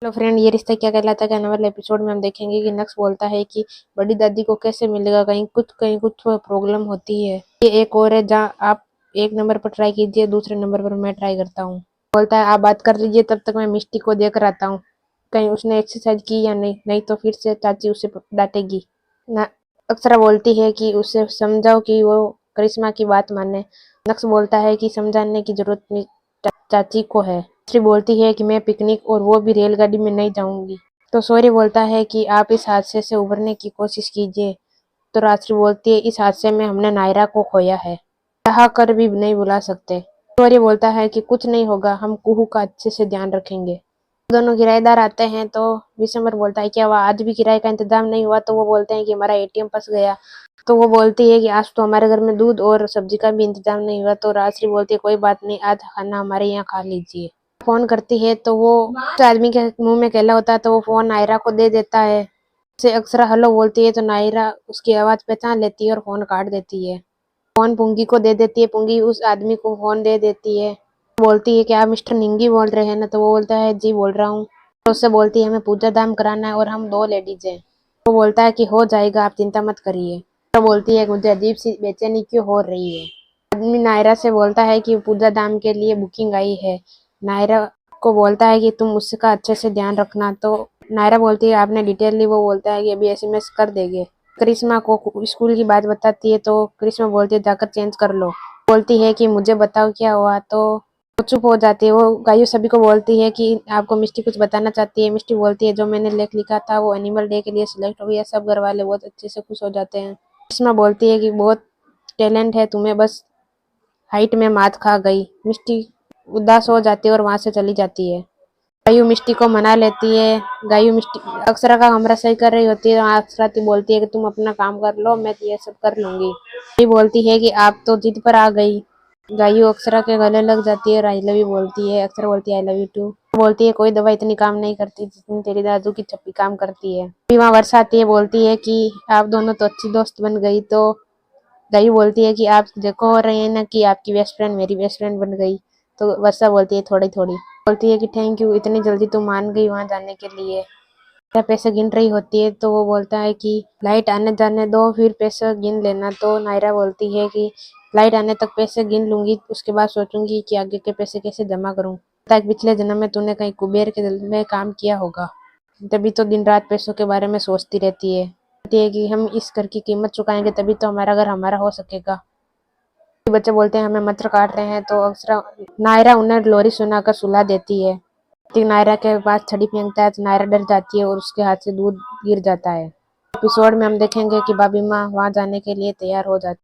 Hello friend, ये रिश्ता क्या कहलाता है आने वाले एपिसोड में हम देखेंगे कि नक्श बोलता है कि बड़ी दादी को कैसे मिलेगा, कहीं कुछ प्रॉब्लम होती है। ये एक और है जहाँ आप एक नंबर पर ट्राई कीजिए, दूसरे नंबर पर मैं ट्राई करता हूँ। बोलता है आप बात कर लीजिए, तब तक मैं मिष्टी को देख आता हूँ कहीं उसने एक्सरसाइज की या नहीं, नहीं तो फिर से चाची उसे डांटेगी ना। अक्षरा बोलती है कि उसे समझाओ कि वो करिश्मा की बात माने। नक्श बोलता है कि समझाने की जरूरत चाची को है। श्री बोलती है कि मैं पिकनिक और वो भी रेलगाड़ी में नहीं जाऊंगी। तो सौर्य बोलता है कि आप इस हादसे से उबरने की कोशिश कीजिए। तो रात्रि बोलती है इस हादसे में हमने नायरा को खोया है, चाह कर भी नहीं बुला सकते। सौर्य बोलता है कि कुछ नहीं होगा, हम कुहू का अच्छे से ध्यान रखेंगे। दोनों किराएदार आते हैं तो विशंबर बोलता है क्या वह आज भी किराए का इंतजाम नहीं हुआ। तो वो बोलते हैं कि हमारा एटीएम फंस गया। तो वो बोलती है कि आज तो हमारे घर में दूध और सब्जी का भी इंतजाम नहीं हुआ। तो राजश्री बोलती है कोई बात नहीं, आज खाना हमारे यहाँ खा लीजिए। फोन करती है तो वो उस आदमी के मुंह में केला होता है तो वो फोन नायरा को दे देता है। उसे अक्षरा हेलो बोलती है तो नायरा उसकी आवाज पहचान लेती है और फोन काट देती है। फोन पुंगी को दे देती है, पुंगी उस आदमी को फोन दे देती है। बोलती है कि आप मिस्टर निंगी बोल रहे हैं ना। तो वो बोलता है जी बोल रहा हूँ। तो उससे बोलती है हमें पूजा दाम कराना है और हम 2 लेडीज हैं। वो बोलता है कि हो जाएगा, आप चिंता मत करिए। तो बोलती है मुझे अजीब सी बेचैनी क्यों हो रही है। आदमी नायरा से बोलता है कि पूजा दाम के लिए बुकिंग आई है। नायरा को बोलता है कि तुम उसका अच्छे से ध्यान रखना। तो नायरा बोलती है आपने डिटेल ली। वो बोलता है कि अभी एसएमएस कर देंगे। करिश्मा को स्कूल की बात बताती है तो करिश्मा बोलती है जाकर चेंज कर लो। बोलती है कि मुझे बताओ क्या हुआ। तो वो चुप हो जाती है। वो गायू सभी को बोलती है कि आपको मिष्टी कुछ बताना चाहती है। मिष्टी बोलती है जो मैंने लेख लिखा था वो एनिमल डे के लिए सिलेक्ट हो गया। सब घर वाले बहुत अच्छे से खुश हो जाते हैं। करिश्मा बोलती है कि बहुत टैलेंट है तुम्हें, बस हाइट में मात खा गई। मिष्टी उदास हो जाती है और वहां से चली जाती है। गायू मिष्टी को मना लेती है। गायू मिष्टी अक्षरा का कमरा सही कर रही होती है। अक्षरा बोलती है कि तुम अपना काम कर लो, मैं ये सब कर लूंगी। गायू बोलती है कि आप तो जिद पर आ गई। गायू अक्षरा के गले लग जाती है और आई लव यू बोलती है। अक्षरा बोलती है आई लव यू टू। बोलती है कोई दवा इतनी काम नहीं करती जितनी तेरी दादू की छप्पी काम करती है। फिर वहाँ वर्षा आती है, बोलती है कि आप दोनों तो अच्छी दोस्त बन गई। तो गायू बोलती है कि आप देखो हो रहे हैं ना कि आपकी बेस्ट फ्रेंड मेरी बेस्ट फ्रेंड बन गई। तो वर्षा बोलती है थोड़ी थोड़ी। बोलती है कि थैंक यू, इतनी जल्दी तुम मान गई वहां जाने के लिए। क्या पैसे गिन रही होती है तो वो बोलता है कि लाइट आने जाने दो फिर पैसे गिन लेना। तो नायरा बोलती है कि लाइट आने तक पैसे गिन लूंगी, उसके बाद सोचूंगी कि आगे के पैसे कैसे जमा करूं। ताकि पिछले जन्म में तूने कहीं कुबेर के दिल में काम किया होगा, तभी तो दिन रात पैसों के बारे में सोचती रहती है। कहती है कि हम इस घर की कीमत चुकाएंगे तभी तो हमारा घर हमारा हो सकेगा। बच्चे बोलते हैं हमें मत्र काट रहे हैं। तो अक्षरा नायरा उन्हें लोरी सुनाकर सुला देती है। नायरा के पास छड़ी फेंकता है तो नायरा डर जाती है और उसके हाथ से दूध गिर जाता है। एपिसोड में हम देखेंगे कि भाभी माँ वहां जाने के लिए तैयार हो जाती है।